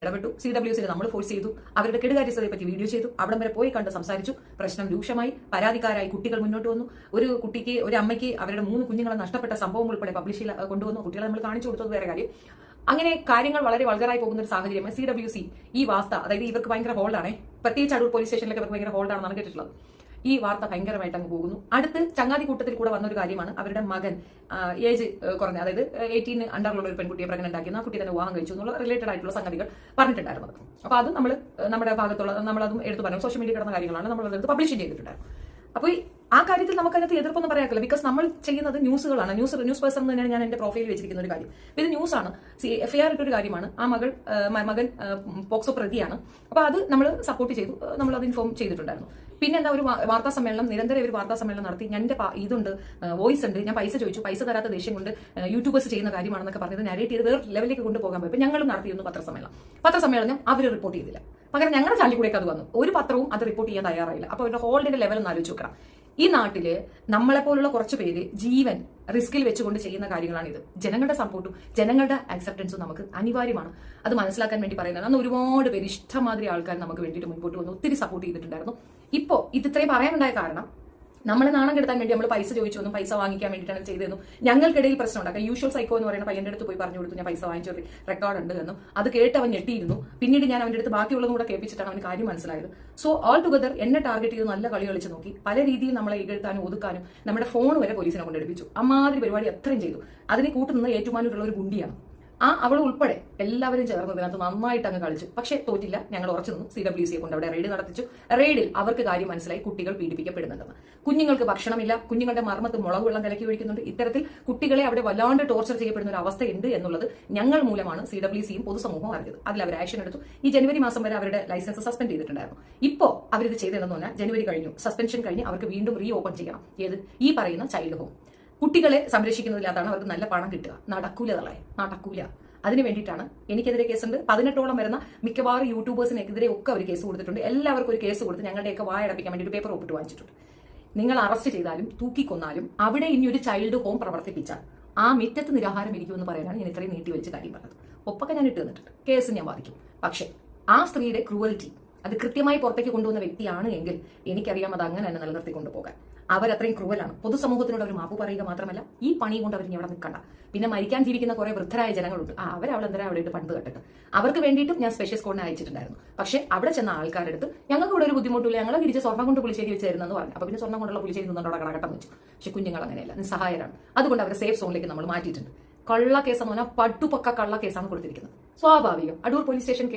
ഇടപെട്ടു. CWCയിൽ നമ്മൾ ഫോഴ്സ് ചെയ്തു. അവരുടെ കെടുകാര്യസ്ഥതയെ പറ്റി വീഡിയോ ചെയ്തു. അവിടം വരെ പോയി കണ്ട് സംസാരിച്ചു. പ്രശ്നം രൂക്ഷമായി. പരാതിക്കാരായി കുട്ടികൾ മുന്നോട്ട് വന്നു. ഒരു കുട്ടിക്ക്, ഒരു അമ്മയ്ക്ക് അവരുടെ 3 കുഞ്ഞുങ്ങളെ നഷ്ടപ്പെട്ട സംഭവം ഉൾപ്പെടെ പബ്ലിഷിൽ കൊണ്ടുവന്നു. കുട്ടികളെ നമ്മൾ കാണിച്ചു കൊടുത്തത് വേറെ കാര്യം. അങ്ങനെ കാര്യങ്ങൾ വളരെ വൾഗറായി പോകുന്ന ഒരു സാഹചര്യം. CWC ഈ വാർത്ത, അതായത് ഇവർക്ക് ഭയങ്കര ഹോൾഡാണ്, പ്രത്യേകിച്ച് അടൂർ പോലീസ് സ്റ്റേഷനിലൊക്കെ ഇവർക്ക് ഭയങ്കര ഹോൾഡാണെന്നാണ് കേട്ടിട്ടുള്ളത്. ഈ വാർത്ത ഭയങ്കരമായിട്ട് അങ്ങ് പോകുന്നു. അടുത്ത് ചങ്ങാതി കൂട്ടത്തിൽ കൂടെ വന്നൊരു കാര്യമാണ്, അവരുടെ മകൻ ഏജ് കുറഞ്ഞ, അതായത് 18 അണ്ടറിലുള്ള ഒരു പെൺകുട്ടിയെ പ്രഗ്നന്റ് ആക്കി, ആ കുട്ടി തന്നെ വിവാഹം കഴിച്ചു എന്നുള്ള റിലേറ്റഡ് ആയിട്ടുള്ള സംഗതികൾ പറഞ്ഞിട്ടുണ്ടായിരുന്നു. അപ്പൊ അതും നമ്മൾ നമ്മുടെ ഭാഗത്തുള്ള നമ്മളതും എടുത്തു പറഞ്ഞു. സോഷ്യൽ മീഡിയ കിടന്ന കാര്യങ്ങളാണ് നമ്മൾ അതെടുത്ത് പബ്ലിഷ് ചെയ്തിട്ടുണ്ടായിരുന്നു. അപ്പോൾ ആ കാര്യത്തിൽ നമുക്കതിനകത്ത് എതിർപ്പൊന്നും പറയാറില്ല. ബിക്കോസ് നമ്മൾ ചെയ്യുന്നത് ന്യൂസുകളാണ്. ന്യൂസ് പേഴ്സൺ എന്ന് തന്നെയാണ് ഞാൻ എന്റെ പ്രൊഫൈലിൽ വെച്ചിരിക്കുന്ന ഒരു കാര്യം. ഇത് ന്യൂസാണ്. FIR ഇട്ടൊരു കാര്യമാണ്. ആ മകൻ പോക്സോ പ്രതിയാണ്. അപ്പൊ അത് നമ്മൾ സപ്പോർട്ട് ചെയ്തു, നമ്മൾ അത് ഇൻഫോം ചെയ്തിട്ടുണ്ടായിരുന്നു. പിന്നെ എന്താ, ഒരു വാർത്താ സമ്മേളനം, നിരന്തരം ഒരു വാർത്താ സമ്മേളനം നടത്തി. എന്റെ ഇതുണ്ട്, വോയിസ് ഉണ്ട്, ഞാൻ പൈസ ചോദിച്ചു, പൈസ തരാത്ത ദേഷ്യം കൊണ്ട് യൂട്യൂബേഴ്സ് ചെയ്യുന്ന കാര്യമാണെന്നൊക്കെ പറഞ്ഞത് നരേറ്റ് ചെയ്ത് വേറെ ലെവലിലേക്ക് കൊണ്ടുപോകാൻ പോയി. ഞങ്ങൾ നടത്തിയിരുന്നു പത്രസമ്മേളനം അവർ റിപ്പോർട്ട് ചെയ്തില്ല. പകരം ഞങ്ങളുടെ ചാനലിൽ കൂടെയൊക്കെ അത് വന്നു. ഒരു പത്രവും അത് റിപ്പോർട്ട് ചെയ്യാൻ തയ്യാറായില്ല. അപ്പോൾ അവരുടെ ഹോൾഡിന്റെ ലെവൽ ഒന്ന് ആലോചിച്ച് നോക്കണം. ഈ നാട്ടില് നമ്മളെപ്പോലുള്ള കുറച്ച് പേര് ജീവൻ റിസ്കിൽ വെച്ചുകൊണ്ട് ചെയ്യുന്ന കാര്യങ്ങളാണിത്. ജനങ്ങളുടെ സപ്പോർട്ടും ജനങ്ങളുടെ ആക്സെപ്റ്റൻസും നമുക്ക് അനിവാര്യമാണ്. അത് മനസ്സിലാക്കാൻ വേണ്ടി പറയുന്നത്. അന്ന് ഒരുപാട് പേര്, ഇഷ്ടമാതിരി ആൾക്കാർ നമുക്ക് വേണ്ടിയിട്ട് മുൻപോട്ട് വന്ന് ഒത്തിരി സപ്പോർട്ട് ചെയ്തിട്ടുണ്ടായിരുന്നു. ഇപ്പോ ഇത് ഇത്രയും പറയാനുണ്ടായ കാരണം, നമ്മളെ നാണം കെടുത്താൻ വേണ്ടി നമ്മൾ പൈസ ചോദിച്ചു വന്നു, പൈസ വാങ്ങിക്കാൻ വേണ്ടിയിട്ടാണ് ചെയ്തതെന്നും ഞങ്ങൾക്കിടയിൽ പ്രശ്നം ഉണ്ടാക്കുക. യൂഷ്വൽ സൈക്കോ എന്ന് പറയുന്ന പയ്യന്റെ അടുത്ത് പോയി പറഞ്ഞു കൊടുത്തു, ഞാൻ പൈസ വാങ്ങിച്ചു റെക്കോർഡ് ഉണ്ട് എന്നും. അത് കേട്ട് അവൻ ഞെട്ടിയിരുന്നു. പിന്നീട് ഞാൻ അവന്റെ അടുത്ത് ബാക്കിയുള്ളതും കൂടെ കേൾപ്പിച്ചിട്ടാണ് അവന് കാര്യം മനസ്സിലായത്. സോ ഓൾ ടുഗദർ എന്നെ ടാർഗറ്റ് ചെയ്ത് നല്ല കളി കളിച്ച് നോക്കി. പല രീതിയിൽ നമ്മളെ ഇകഴ്ത്താനും ഒതുക്കാനും നമ്മുടെ ഫോൺ വരെ പോലീസിനെ കൊണ്ടെടുപ്പിച്ചു. അമ്മാതിരി പരിപാടി അത്രയും ചെയ്തു. അതിനെ കൂട്ടുന്നത് ഏറ്റുമാനൂരുള്ള ഒരു ഗുണ്ടിയാണ്. അവൾ ഉൾപ്പെടെ എല്ലാവരും ചേർന്ന് ഇതിനകത്ത് നന്നായിട്ട് അങ്ങ് കളിച്ചു. പക്ഷേ തോറ്റില്ല. ഞങ്ങൾ ഉറച്ചു നിന്നു. CWC കൊണ്ട് അവിടെ റെയ്ഡ് നടത്തിച്ചു. റെയ്ഡിൽ അവർക്ക് കാര്യം മനസ്സിലായി, കുട്ടികൾ പീഡിപ്പിക്കപ്പെടുന്നുണ്ടെന്ന്. കുഞ്ഞുങ്ങൾക്ക് ഭക്ഷണമില്ല, കുഞ്ഞുങ്ങളുടെ മർമ്മത്ത് മുളക് വെള്ളം കലക്കി ഒഴിക്കുന്നുണ്ട്. ഇത്തരത്തിൽ കുട്ടികളെ അവിടെ വല്ലാണ്ട് ടോർച്ചർ ചെയ്യപ്പെടുന്ന ഒരു അവസ്ഥയുണ്ട് എന്നുള്ളത് ഞങ്ങൾ മൂലമാണ് CWCയും പൊതുസമൂഹവും അറിഞ്ഞത്. അതിൽ അവർ ആക്ഷൻ എടുത്തു. ഈ ജനുവരി മാസം വരെ അവരുടെ ലൈസൻസ് സസ്പെൻഡ് ചെയ്തിട്ടുണ്ടായിരുന്നു. ഇപ്പോൾ അവരിത് ചെയ്തതെന്ന് പറഞ്ഞാൽ ജനുവരി കഴിഞ്ഞു, സസ്പെൻഷൻ കഴിഞ്ഞ് അവർക്ക് വീണ്ടും റീ ഓപ്പൺ ചെയ്യണം. ഏത്? ഈ പറയുന്ന ചൈൽഡ് ഹോം. കുട്ടികളെ സംരക്ഷിക്കുന്നതിനകത്താണ് അവർക്ക് നല്ല പണം കിട്ടുക. നടക്കൂല. അതിന് വേണ്ടിയിട്ടാണ് എനിക്കെതിരെ കേസുണ്ട്. 18ഓളം വരുന്ന മിക്കവാറും യൂട്യൂബേഴ്സിനെതിരെ ഒക്കെ അവർ കേസ് കൊടുത്തിട്ടുണ്ട്. എല്ലാവർക്കും ഒരു കേസ് കൊടുത്ത് ഞങ്ങളുടെയൊക്കെ വായടപ്പിക്കാൻ വേണ്ടി ഒരു പേപ്പർ ഒപ്പിട്ട് വാങ്ങിച്ചിട്ടുണ്ട്. നിങ്ങൾ അറസ്റ്റ് ചെയ്താലും തൂക്കിക്കൊന്നാലും അവിടെ ഇനി ഒരു ചൈൽഡ് ഹോം പ്രവർത്തിപ്പിച്ചാൽ ആ മിറ്റത്ത് നിരാഹാരം ഇരിക്കുമെന്ന് പറയാനാണ് ഞാൻ ഇത്രയും നീട്ടി വലിച്ച കാര്യം പറഞ്ഞത്. ഒപ്പൊക്കെ ഞാൻ ഇട്ട് തന്നിട്ടുണ്ട്. കേസ് ഞാൻ വാദിക്കും. പക്ഷേ ആ സ്ത്രീയുടെ ക്രൂവൽറ്റി അത് കൃത്യമായി പുറത്തേക്ക് കൊണ്ടുവന്ന വ്യക്തിയാണ് എങ്കിൽ എനിക്കറിയാം അത് അങ്ങനെ തന്നെ നിലനിർത്തി കൊണ്ടുപോകാൻ. അവരത്രയും ക്രൂവലാണ്. പൊതുസമൂഹത്തിനോട് അവർ മാപ്പ് പറയുക മാത്രമല്ല, ഈ പണി കൊണ്ട് അവർ ഇനി അവിടെ നിൽക്കണ്ട. പിന്നെ മരിക്കാൻ ജീവിക്കുന്ന കുറെ വൃദ്ധരായ ജനങ്ങളുണ്ട്. അവരവളെന്തരാ അവിടെ ഇട്ട് പണ്ട് കെട്ടിട്ട് അവർക്ക് വേണ്ടിയിട്ടും ഞാൻ സ്പെഷ്യൽ സ്കോഡിനെ അയച്ചിട്ടുണ്ടായിരുന്നു. പക്ഷേ അവിടെ ചെന്ന ആൾക്കാരുടെ അടുത്ത് ഞങ്ങൾക്ക് ഇവിടെ ഒരു ബുദ്ധിമുട്ടില്ല, ഞങ്ങളെ തിരിച്ച് സ്വർണ്ണം കൊണ്ട് പുളിശ്ശേരി വെച്ചായിരുന്നെന്ന് പറഞ്ഞു. അപ്പൊ പിന്നെ സ്വർണ്ണം കൊണ്ടുള്ള പുളിശ്ശേരി നിന്നോടെ കടകട്ടം വെച്ചു. പക്ഷെ കുഞ്ഞുങ്ങൾ അങ്ങനെയല്ല, നിസ്സഹായരാണ്. അതുകൊണ്ട് അവരെ സേഫ് സോണിലേക്ക് നമ്മൾ മാറ്റിയിട്ടുണ്ട്. കള്ള കേസെന്ന് പറഞ്ഞാൽ പട്ടുപക്ക കള്ള കേസാണ് കൊടുത്തിരിക്കുന്നത്. സ്വാഭാവികം. Adoor police station